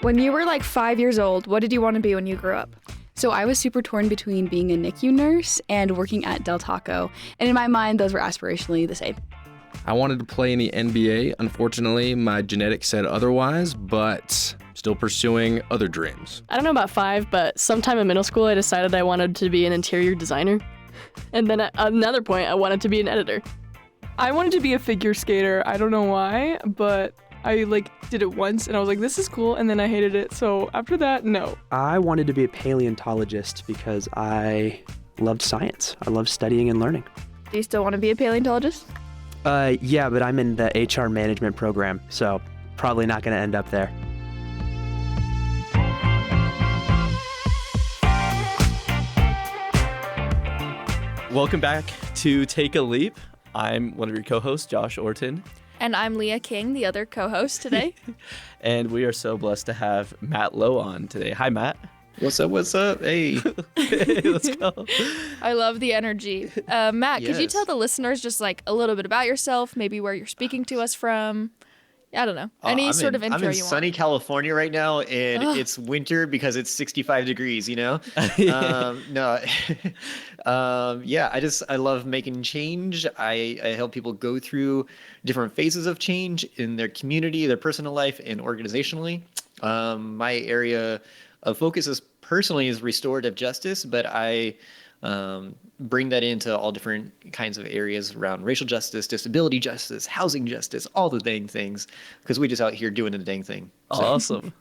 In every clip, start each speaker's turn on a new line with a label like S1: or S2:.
S1: When you were like 5 years old, what did you want to be when you grew up?
S2: So I was super torn between being a NICU nurse and working at Del Taco. And in my mind, those were aspirationally the same.
S3: I wanted to play in the NBA. Unfortunately, my genetics said otherwise, but still pursuing other dreams.
S4: I don't know about 5, but sometime in middle school, I decided I wanted to be an interior designer. And then at another point, I wanted to be an editor.
S5: I wanted to be a figure skater. I don't know why, but I did it once and I was like, this is cool. And then I hated it. So after that, no.
S6: I wanted to be a paleontologist because I loved science. I loved studying and learning.
S1: Do you still want to be a paleontologist?
S6: Yeah, but I'm in the HR management program, so probably not going to end up there.
S7: Welcome back to Take a Leap. I'm one of your co-hosts, Josh Orton.
S1: And I'm Leah King, the other co-host today.
S7: And we are so blessed to have Matt Lowe on today. Hi, Matt.
S8: What's up? Hey.
S7: Hey, let's go.
S1: I love the energy. Matt, could you
S8: Yes.
S1: tell the listeners just a little bit about yourself, maybe where you're speaking to us from? I don't know. Any sort of intro
S8: I'm in
S1: you want.
S8: sunny California right now, and it's winter because it's 65 degrees, No. I love making change. I help people go through different phases of change in their community, their personal life, and organizationally. My area of focus is restorative justice, but I bring that into all different kinds of areas around racial justice, disability justice, housing justice, all the dang things, because we just out here doing the dang thing. So.
S7: Awesome.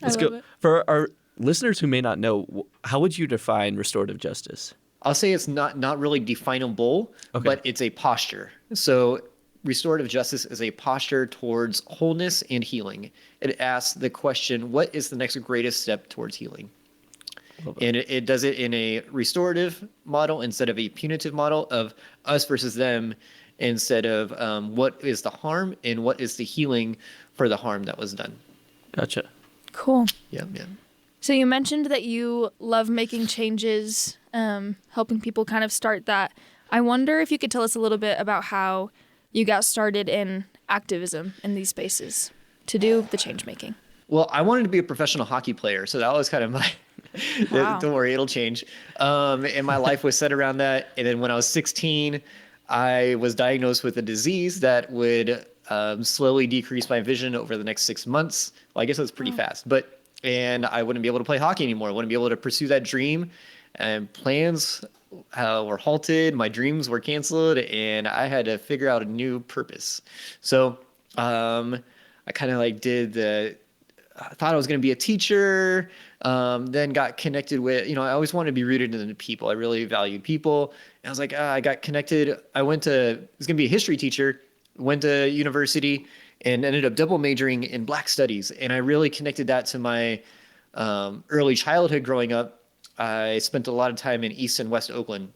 S7: Let's
S1: love
S7: go.
S1: it.
S7: For our listeners who may not know, how would you define restorative justice?
S8: I'll say it's not really definable,
S7: Okay.
S8: but it's a posture. So restorative justice is a posture towards wholeness and healing. It asks the question, what is the next greatest step towards healing? And it does it in a restorative model instead of a punitive model of us versus them, instead of what is the harm and what is the healing for the harm that was done.
S7: Gotcha.
S1: Cool.
S8: Yeah.
S1: So you mentioned that you love making changes, helping people kind of start that. I wonder if you could tell us a little bit about how you got started in activism in these spaces to do the change making.
S8: Well, I wanted to be a professional hockey player, so that was kind of my.
S1: Wow.
S8: Don't worry, it'll change. And my life was set around that. And then when I was 16, I was diagnosed with a disease that would slowly decrease my vision over the next 6 months. Well, I guess that's pretty fast, and I wouldn't be able to play hockey anymore. I wouldn't be able to pursue that dream. And plans were halted. My dreams were canceled, and I had to figure out a new purpose. So I kind of I thought I was going to be a teacher, then got connected with, I always wanted to be rooted in the people. I really valued people. And I was like, I got connected. I was going to be a history teacher, went to university and ended up double majoring in Black studies. And I really connected that to my early childhood growing up. I spent a lot of time in East and West Oakland.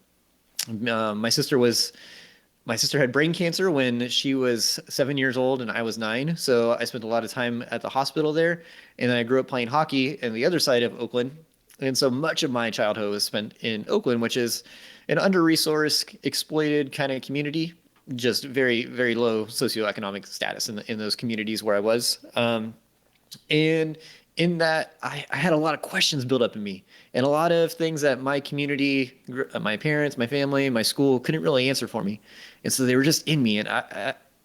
S8: My sister had brain cancer when she was 7 years old and I was 9. So I spent a lot of time at the hospital there. And then I grew up playing hockey in the other side of Oakland. And so much of my childhood was spent in Oakland, which is an under-resourced, exploited kind of community, just very, very low socioeconomic status in those communities where I was. And in that, I had a lot of questions built up in me and a lot of things that my community, my parents, my family, my school couldn't really answer for me. And so they were just in me. And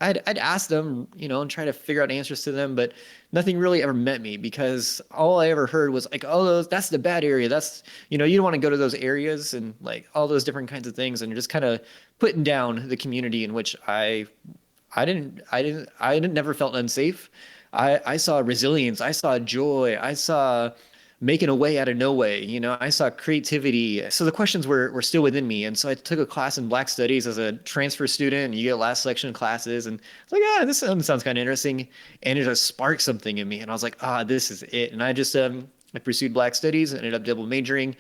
S8: I'd ask them, and try to figure out answers to them, but nothing really ever met me because all I ever heard was that's the bad area. That's, you don't want to go to those areas and all those different kinds of things. And just kind of putting down the community in which I never felt unsafe. I saw resilience. I saw joy. I saw making a way out of no way. I saw creativity. So the questions were still within me. And so I took a class in Black Studies as a transfer student, and you get last section classes. And it's like, this sounds kind of interesting. And it just sparked something in me. And I was like, this is it. And I just I pursued Black Studies, ended up double majoring.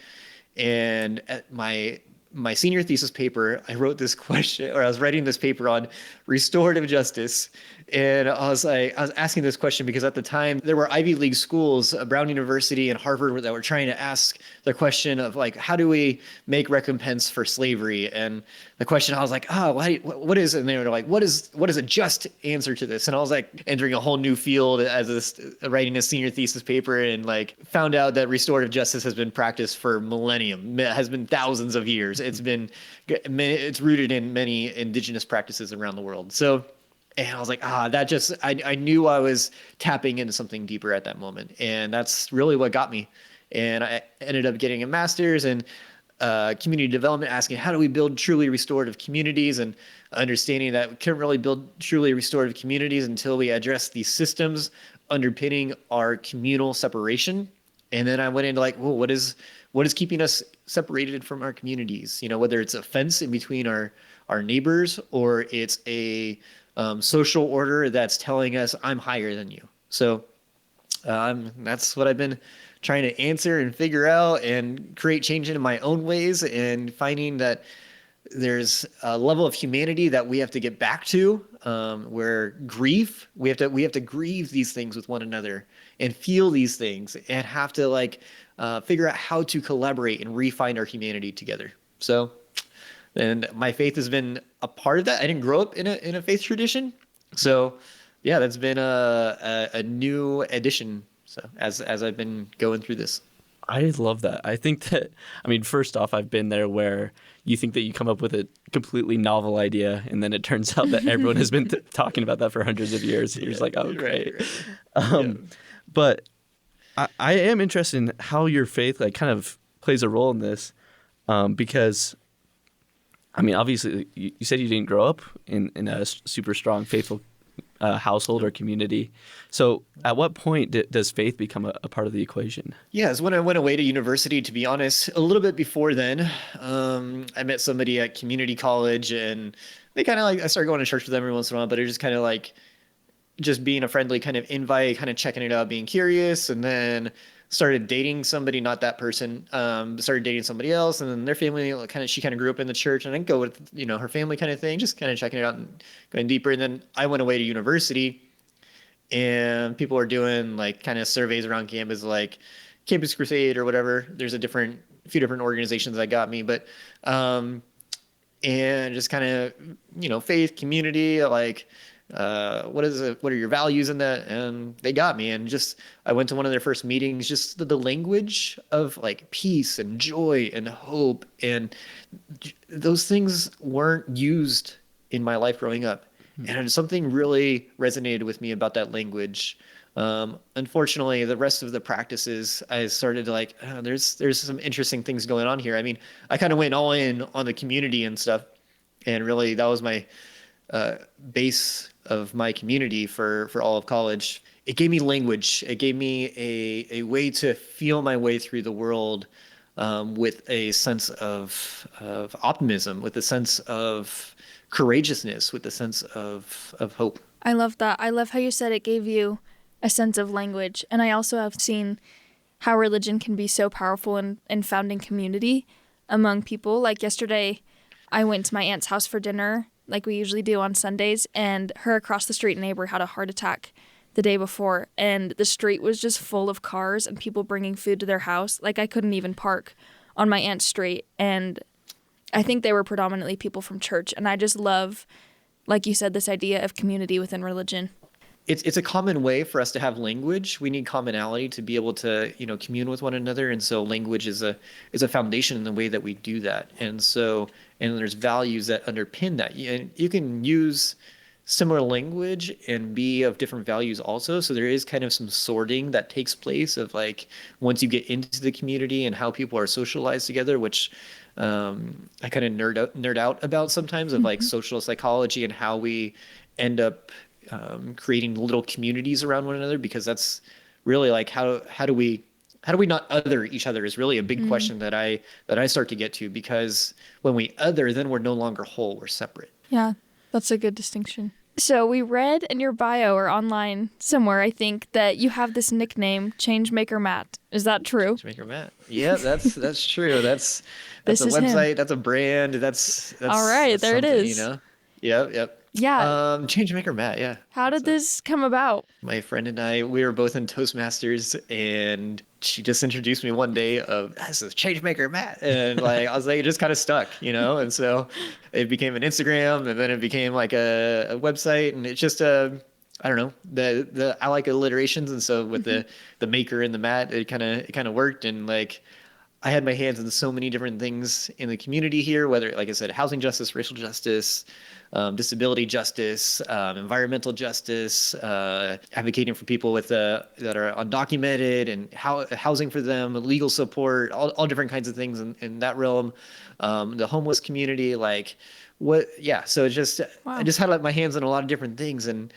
S8: And at my my senior thesis paper, I wrote this question, or I was writing this paper on restorative justice. And I was asking this question because at the time there were Ivy League schools, Brown University and Harvard, that were trying to ask the question of like, how do we make recompense for slavery? And the question, I was like, what is it? And they were like, what is a just answer to this? And I was like entering a whole new field as writing a senior thesis paper, and like found out that restorative justice has been practiced for millennium. It has been thousands of years. It's rooted in many indigenous practices around the world. So, and I was like, I knew I was tapping into something deeper at that moment. And that's really what got me. And I ended up getting a master's in community development, asking how do we build truly restorative communities, and understanding that we couldn't really build truly restorative communities until we address these systems underpinning our communal separation. And then I went into like, well, what is keeping us separated from our communities? You know, whether it's a fence in between our neighbors, or it's a social order that's telling us I'm higher than you. So that's what I've been trying to answer and figure out and create change in my own ways, and finding that there's a level of humanity that we have to get back to, where grief, we have to grieve these things with one another and feel these things, and have to like figure out how to collaborate and refine our humanity together. So, and my faith has been a part of that. I didn't grow up in a faith tradition, so yeah, that's been a new addition. So as I've been going through this.
S7: I love that. I think that, I mean, first off, I've been there where you think that you come up with a completely novel idea, and then it turns out that everyone has been talking about that for hundreds of years. You're just like, oh, great. Right. But I am interested in how your faith like kind of plays a role in this, because, I mean, obviously, you said you didn't grow up in a super strong, faithful household or community. So at what point does faith become a part of the equation?
S8: Yeah, it's when I went away to university, to be honest. A little bit before then, I met somebody at community college, and they kind of like, I started going to church with them every once in a while, but it was just kind of like just being a friendly kind of invite, kind of checking it out, being curious, and then started dating somebody, not that person, started dating somebody else, and then their family she kind of grew up in the church, and I didn't go with, her family kind of thing, just kind of checking it out and going deeper. And then I went away to university, and people are doing like kind of surveys around campus, like Campus Crusade or whatever. There's a few different organizations that got me, but, and just kind of, faith, community, like, what are your values in that? And they got me. And just, I went to one of their first meetings, just the language of like peace and joy and hope. And those things weren't used in my life growing up. And something really resonated with me about that language. Unfortunately, the rest of the practices, I started to like, there's some interesting things going on here. I mean, I kind of went all in on the community and stuff. And really that was my base of my community for all of college. It gave me language. It gave me a way to feel my way through the world, with a sense of optimism, with a sense of courageousness, with a sense of hope.
S1: I love that. I love how you said it gave you a sense of language. And I also have seen how religion can be so powerful in founding community among people. Like yesterday, I went to my aunt's house for dinner, like we usually do on Sundays, and her across the street neighbor had a heart attack the day before, and the street was just full of cars and people bringing food to their house. Like I couldn't even park on my aunt's street, and I think they were predominantly people from church. And I just love, like you said, this idea of community within religion.
S8: It's a common way for us to have language. We need commonality to be able to, commune with one another. And so language is a foundation in the way that we do that. And there's values that underpin that. And you can use similar language and be of different values also. So there is kind of some sorting that takes place of like, once you get into the community and how people are socialized together, which I kind of nerd out about sometimes, of like social psychology and how we end up creating little communities around one another, because that's really like how do we not other each other is really a big question that I start to get to, because when we other, then we're no longer whole, we're separate.
S1: Yeah, that's a good distinction. So we read in your bio or online somewhere, I think, that you have this nickname, Changemaker Matt. Is that true?
S8: Changemaker Matt. Yeah, that's true. That's
S1: This
S8: a
S1: is him.
S8: website. That's a brand. That's
S1: All right,
S8: that's
S1: there it
S8: something,
S1: is.
S8: You know. Yep.
S1: Yeah.
S8: Changemaker Matt. Yeah.
S1: How did this come about?
S8: My friend and I, we were both in Toastmasters, and she just introduced me one day of, this is Changemaker Matt. And like, I was like, it just kind of stuck, you know? And so it became an Instagram, and then it became like a website, and it's just I don't know, I like alliterations. And so with the maker and the Matt, it kind of worked. And like, I had my hands in so many different things in the community here, whether, like I said, housing justice, racial justice, disability justice, environmental justice, advocating for people with that are undocumented, and housing for them, legal support, all different kinds of things in that realm. The homeless community, so it's just, I just had like my hands in a lot of different things. And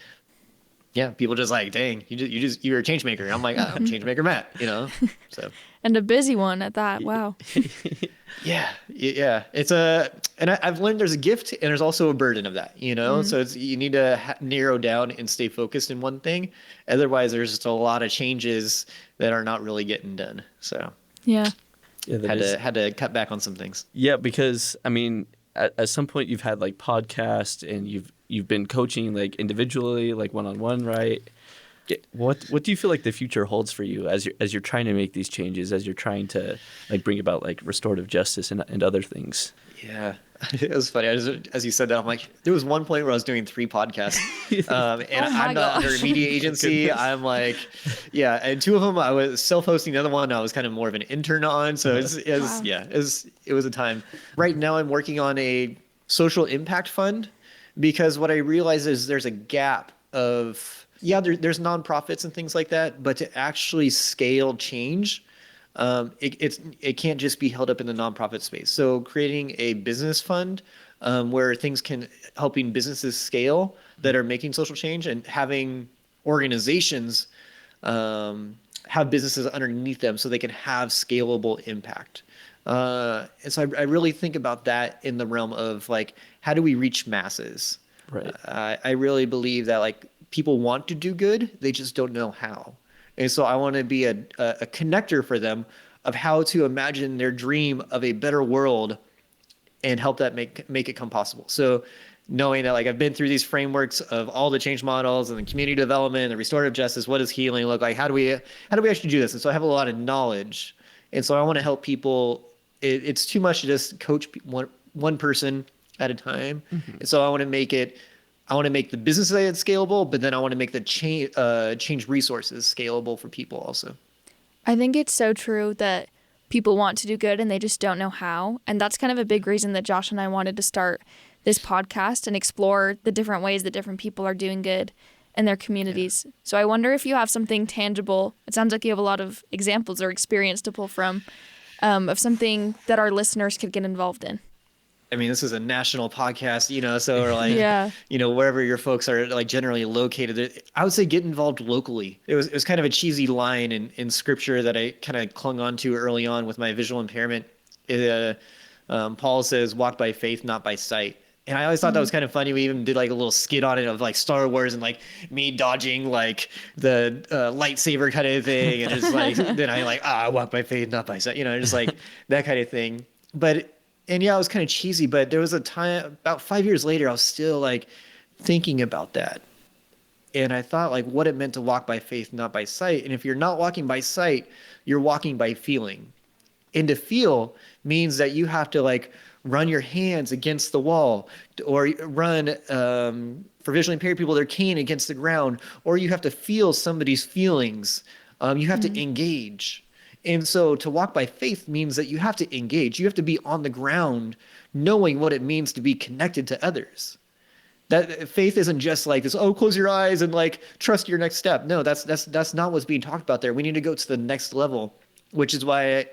S8: yeah, people just like, dang, you're a change maker. I'm like, I'm Changemaker Matt, you know? So.
S1: And a busy one at that. Wow.
S8: Yeah. It's and I've learned there's a gift and there's also a burden of that, you know? So you need to narrow down and stay focused in one thing. Otherwise, there's just a lot of changes that are not really getting done. So
S1: Yeah.
S8: had to cut back on some things.
S7: Yeah, because I mean, at some point you've had like podcasts and you've been coaching like individually, like one-on-one, right? What do you feel like the future holds for you as you're trying to make these changes, as you're trying to like bring about like restorative justice and other things?
S8: Yeah, it was funny. As you said that, I'm like, there was one point where I was doing 3 podcasts, and I'm not under a media agency. I'm like, yeah, and 2 of them I was self-hosting. The other one I was kind of more of an intern on. So it was a time. Right now I'm working on a social impact fund, because what I realize is there's a gap of, there's nonprofits and things like that, but to actually scale change, it can't just be held up in the nonprofit space. So creating a business fund where things can, helping businesses scale that are making social change, and having organizations have businesses underneath them so they can have scalable impact. And so I really think about that in the realm of like, how do we reach masses?
S7: Right.
S8: I really believe that like people want to do good, they just don't know how. And so I want to be a connector for them of how to imagine their dream of a better world and help that make it come possible. So knowing that like I've been through these frameworks of all the change models and the community development and the restorative justice, what does healing look like? How do we actually do this? And so I have a lot of knowledge. And so I want to help people. It's too much to just coach one person at a time. And so I want to make the business side scalable, but then I want to make the change resources scalable for people also.
S1: I think it's so true that people want to do good and they just don't know how. And that's kind of a big reason that Josh and I wanted to start this podcast and explore the different ways that different people are doing good in their communities. Yeah. So I wonder if you have something tangible. It sounds like you have a lot of examples or experience to pull from of something that our listeners could get involved in.
S8: I mean, this is a national podcast, you know, so we're like, you know, wherever your folks are like generally located, I would say get involved locally. It was kind of a cheesy line in scripture that I kind of clung on to early on with my visual impairment. Paul says, walk by faith, not by sight. And I always thought that was kind of funny. We even did like a little skit on it of like Star Wars and like me dodging like the lightsaber kind of thing. And just like, then I walk by faith, not by sight, you know, just like that kind of thing. And yeah, it was kind of cheesy, but there was a time about 5 years later, I was still like thinking about that. And I thought like what it meant to walk by faith, not by sight. And if you're not walking by sight, you're walking by feeling. And to feel means that you have to like run your hands against the wall, or run, for visually impaired people, their cane against the ground, or you have to feel somebody's feelings. You have to engage. And so to walk by faith means that you have to engage. You have to be on the ground knowing what it means to be connected to others. That faith isn't just like this, close your eyes and like trust your next step. No, that's not what's being talked about there. We need to go to the next level, which is why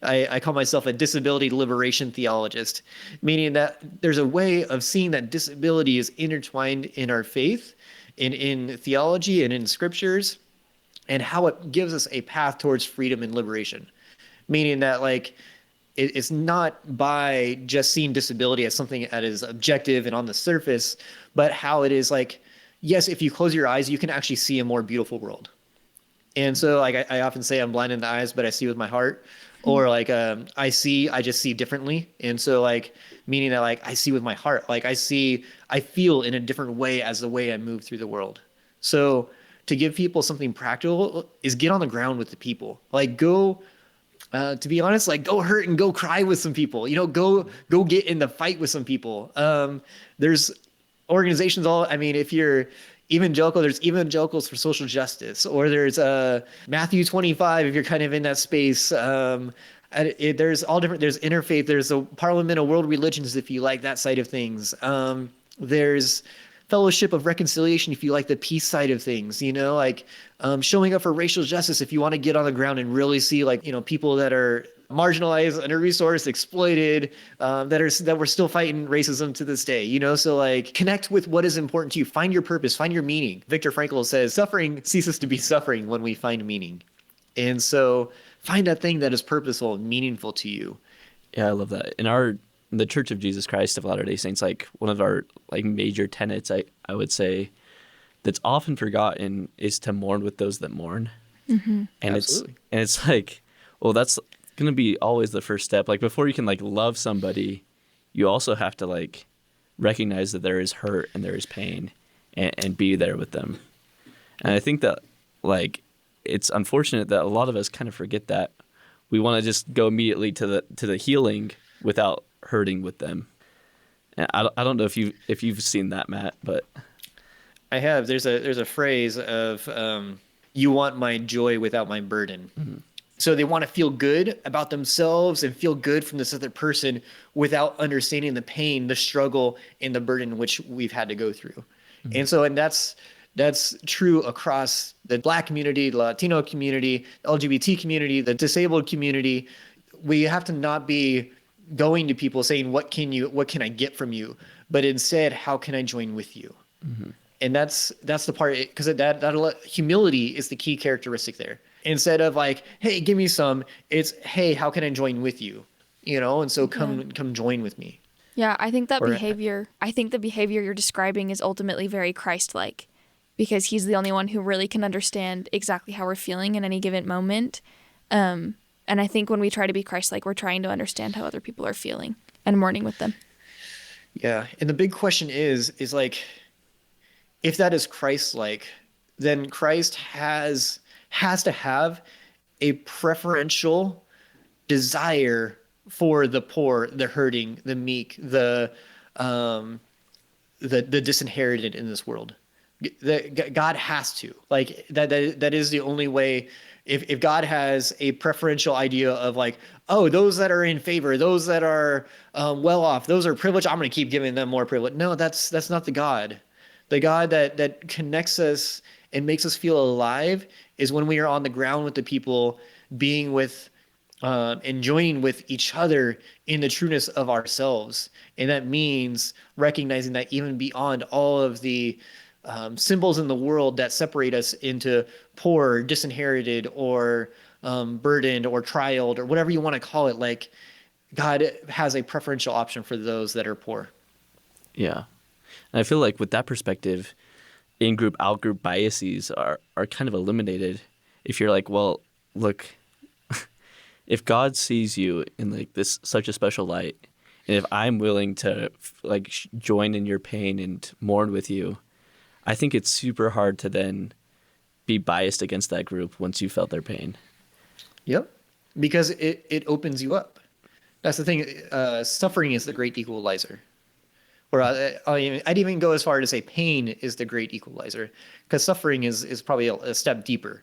S8: I call myself a disability liberation theologist, meaning that there's a way of seeing that disability is intertwined in our faith, in theology and in scriptures, and how it gives us a path towards freedom and liberation. Meaning that like it's not by just seeing disability as something that is objective and on the surface, but how it is like yes, if you close your eyes, you can actually see a more beautiful world. And so like I often say I'm blind in the eyes, but I see with my heart. Or like I just see differently. And so like meaning that like I see with my heart, like I feel in a different way as the way I move through the world. So to give people something practical is get on the ground with the people. Like go, to be honest, like go hurt and go cry with some people, go get in the fight with some people. There's organizations if you're evangelical, there's evangelicals for social justice, or there's Matthew 25 if you're kind of in that space. There's all different, there's interfaith, there's a Parliament of World Religions if you like that side of things. There's Fellowship of Reconciliation if you like the peace side of things, showing up for racial justice if you want to get on the ground and really see people that are marginalized, under-resourced, exploited, that we're still fighting racism to this day, so like connect with what is important to you, find your purpose, find your meaning. Viktor Frankl says suffering ceases to be suffering when we find meaning. And so find that thing that is purposeful and meaningful to you.
S7: Yeah, I love that. In the Church of Jesus Christ of Latter-day Saints, like one of our like major tenets, I would say, that's often forgotten is to mourn with those that mourn. Mm-hmm. And Absolutely. it's like, well, that's going to be always the first step. Like before you can like love somebody, you also have to like recognize that there is hurt and there is pain and be there with them. And I think that like it's unfortunate that a lot of us kind of forget that. We want to just go immediately to the healing without hurting with them. And I don't know if you've seen that, Matt, but
S8: I have. There's a phrase of you want my joy without my burden. Mm-hmm. So they want to feel good about themselves and feel good from this other person without understanding the pain, the struggle, and the burden which we've had to go through. Mm-hmm. And that's true across the Black community, the Latino community, the LGBT community, the disabled community. We have to not be going to people saying, what can I get from you? But instead, how can I join with you? Mm-hmm. And that's the part, because that humility is the key characteristic there. Instead of like, hey, give me some, it's, hey, how can I join with you? And so come join with me.
S1: Yeah, I think the behavior you're describing is ultimately very Christ-like, because he's the only one who really can understand exactly how we're feeling in any given moment. And I think when we try to be Christ-like, we're trying to understand how other people are feeling and mourning with them.
S8: Yeah, and the big question is like, if that is Christ-like, then Christ has to have a preferential desire for the poor, the hurting, the meek, the disinherited in this world. God has to, like that is the only way. If God has a preferential idea of like, oh, those that are in favor, those that are well off, those are privileged, I'm going to keep giving them more privilege. No, that's not the God. The God that connects us and makes us feel alive is when we are on the ground with the people, being with and joining with each other in the trueness of ourselves. And that means recognizing that even beyond all of the symbols in the world that separate us into poor, disinherited, or burdened, or trialed, or whatever you want to call it, like God has a preferential option for those that are poor.
S7: Yeah. And I feel like with that perspective, in-group, out-group biases are kind of eliminated. If you're like, well, look, if God sees you in like this such a special light, and if I'm willing to like join in your pain and mourn with you, I think it's super hard to then be biased against that group once you felt their pain.
S8: Yep, because it opens you up. That's the thing. Suffering is the great equalizer. Or I'd even go as far to say pain is the great equalizer, because suffering is probably a step deeper.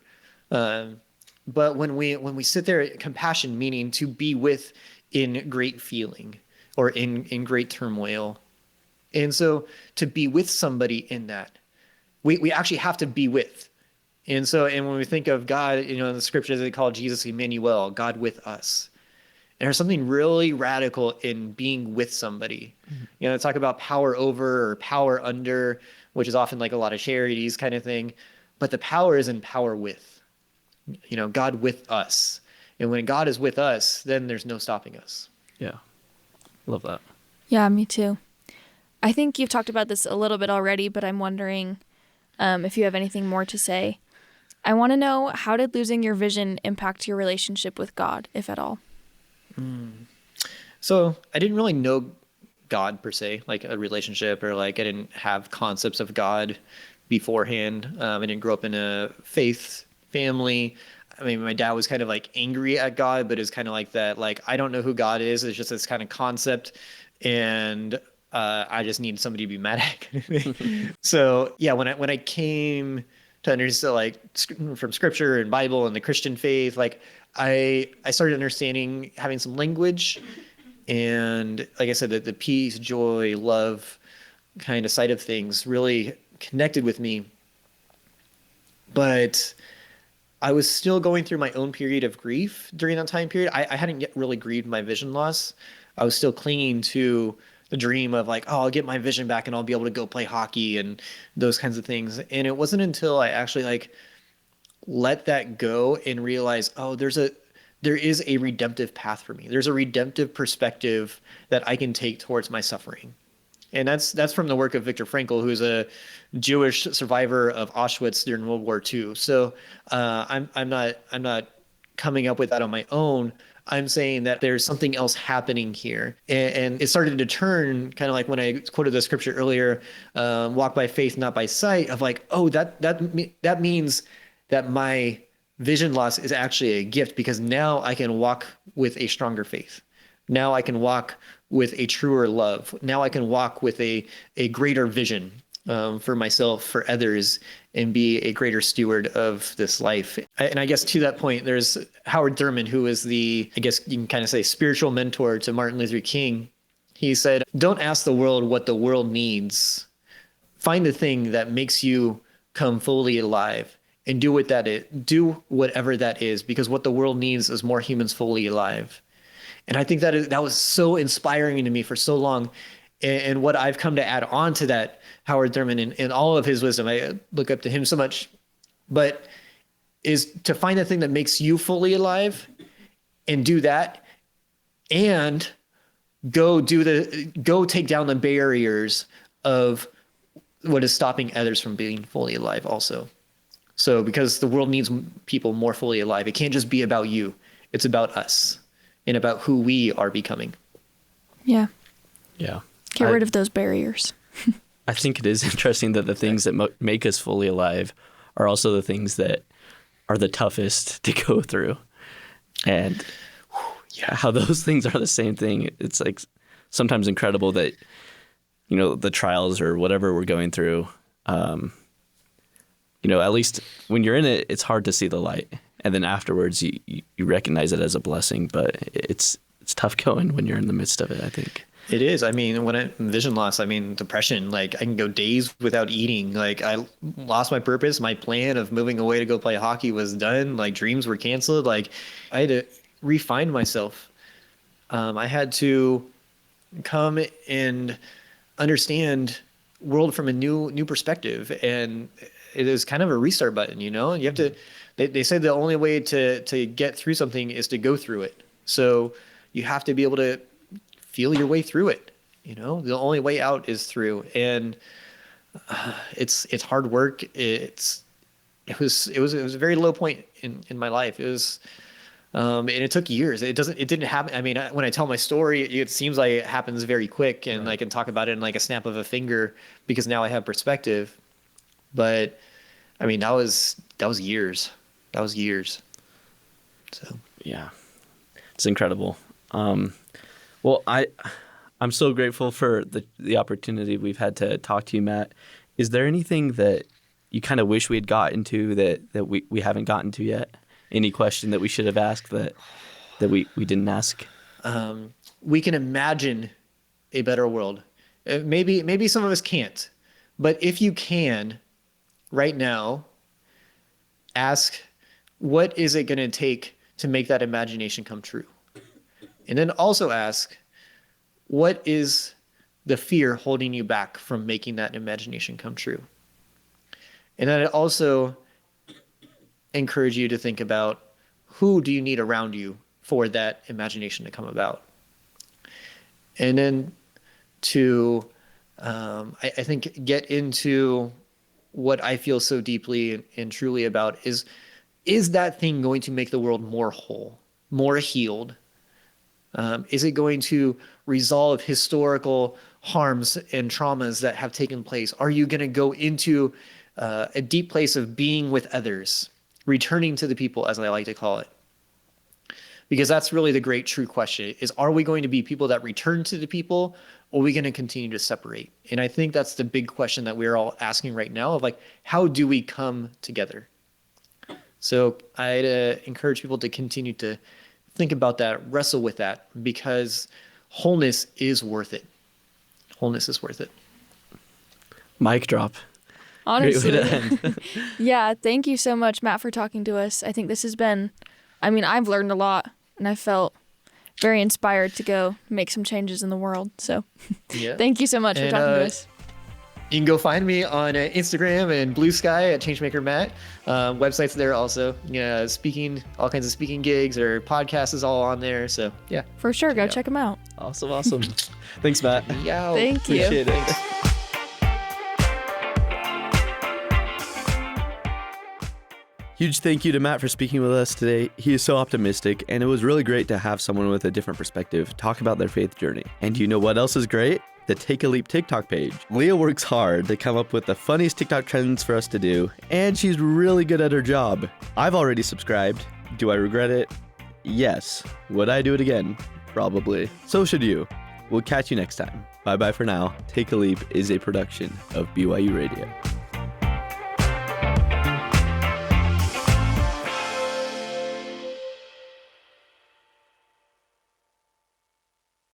S8: But when we sit there, compassion meaning to be with in great feeling or in great turmoil. And so to be with somebody in that, we actually have to be with. And when we think of God, in the scriptures, they call Jesus Emmanuel, God with us. And there's something really radical in being with somebody. Mm-hmm. Talk about power over or power under, which is often like a lot of charities kind of thing. But the power is in power with, God with us. And when God is with us, then there's no stopping us.
S7: Yeah. Love that.
S1: Yeah, me too. I think you've talked about this a little bit already, but I'm wondering, if you have anything more to say. I want to know, how did losing your vision impact your relationship with God, if at all?
S8: So I didn't really know God per se, like a relationship, or like I didn't have concepts of God beforehand. I didn't grow up in a faith family. I mean, my dad was kind of like angry at God, but it's kind of like that, like, I don't know who God is. It's just this kind of concept. And I just need somebody to be mad at. Kind of thing. So yeah, when I came to understand, like, from scripture and Bible and the Christian faith, like I started understanding, having some language, and like I said, the peace, joy, love kind of side of things really connected with me. But I was still going through my own period of grief during that time period. I hadn't yet really grieved my vision loss. I was still clinging to the dream of like, oh, I'll get my vision back and I'll be able to go play hockey and those kinds of things. And it wasn't until I actually like let that go and realize, oh, there is a redemptive path for me. There's a redemptive perspective that I can take towards my suffering. And that's from the work of Viktor Frankl, who's a Jewish survivor of Auschwitz during World War II. So I'm not coming up with that on my own. I'm saying that there's something else happening here. And it started to turn, kind of like when I quoted the scripture earlier, walk by faith, not by sight, of like, oh, that means that my vision loss is actually a gift, because now I can walk with a stronger faith. Now I can walk with a truer love. Now I can walk with a greater vision for myself, for others, and be a greater steward of this life. And I guess to that point, there's Howard Thurman, who is the, I guess you can kind of say, spiritual mentor to Martin Luther King. He said, don't ask the world what the world needs. Find the thing that makes you come fully alive and do whatever that is, because what the world needs is more humans fully alive. And I think that was so inspiring to me for so long. And what I've come to add on to that, Howard Thurman, and all of his wisdom, I look up to him so much, but is to find the thing that makes you fully alive and do that, and go take down the barriers of what is stopping others from being fully alive also. So because the world needs people more fully alive, it can't just be about you. It's about us and about who we are becoming.
S1: Yeah.
S7: Yeah.
S1: Get rid of those barriers.
S7: I think it is interesting that the things that make us fully alive are also the things that are the toughest to go through. And how those things are the same thing. It's like sometimes incredible that, the trials or whatever we're going through, at least when you're in it, it's hard to see the light. And then afterwards you recognize it as a blessing, but it's tough going when you're in the midst of it, I think.
S8: It is. I mean, vision loss, depression, like I can go days without eating. Like I lost my purpose. My plan of moving away to go play hockey was done. Like dreams were canceled. Like I had to refine myself. I had to come and understand world from a new perspective. And it is kind of a restart button, and you have to, they say the only way to get through something is to go through it. So you have to be able to feel your way through it. The only way out is through. And it's hard work. It was a very low point in my life. It was, and it took years. It didn't happen. I mean, when I tell my story, it seems like it happens very quick, and I can talk about it in like a snap of a finger because now I have perspective. But I mean, that was years. That was years. So
S7: yeah, it's incredible. Well, I'm so grateful for the opportunity we've had to talk to you, Matt. Is there anything that you kind of wish we had gotten to that we haven't gotten to yet? Any question that we should have asked that we didn't ask?
S8: We can imagine a better world. Maybe some of us can't, but if you can, right now, ask, what is it going to take to make that imagination come true? And then also ask, what is the fear holding you back from making that imagination come true? And then I also encourage you to think about, who do you need around you for that imagination to come about? And then to, I think, get into what I feel so deeply and truly about is that thing going to make the world more whole, more healed? Is it going to resolve historical harms and traumas that have taken place? Are you going to go into a deep place of being with others, returning to the people, as I like to call it? Because that's really the great true question is, are we going to be people that return to the people, or are we going to continue to separate? And I think that's the big question that we're all asking right now of like, how do we come together? So I'd encourage people to continue to think about that, wrestle with that, because wholeness is worth it. Wholeness is worth it.
S7: Mic drop.
S1: Honestly.
S7: Great way to end.
S1: Yeah, thank you so much, Matt, for talking to us. I think this has been, I mean, I've learned a lot, and I felt very inspired to go make some changes in the world. So
S8: Yeah.
S1: thank you so much for talking to us.
S8: You can go find me on Instagram and Blue Sky at Changemaker Matt. Websites there also. Yeah, speaking, all kinds of speaking gigs or podcasts is all on there. So yeah.
S1: For sure, go check them out.
S7: Awesome. Thanks, Matt.
S8: Yeah.
S1: Thank you.
S7: Appreciate it. Huge thank you to Matt for speaking with us today. He is so optimistic, and it was really great to have someone with a different perspective talk about their faith journey. And you know what else is great? The Take a Leap TikTok page. Leah works hard to come up with the funniest TikTok trends for us to do, and she's really good at her job. I've already subscribed. Do I regret it? Yes. Would I do it again? Probably. So should you. We'll catch you next time. Bye-bye for now. Take a Leap is a production of BYU Radio.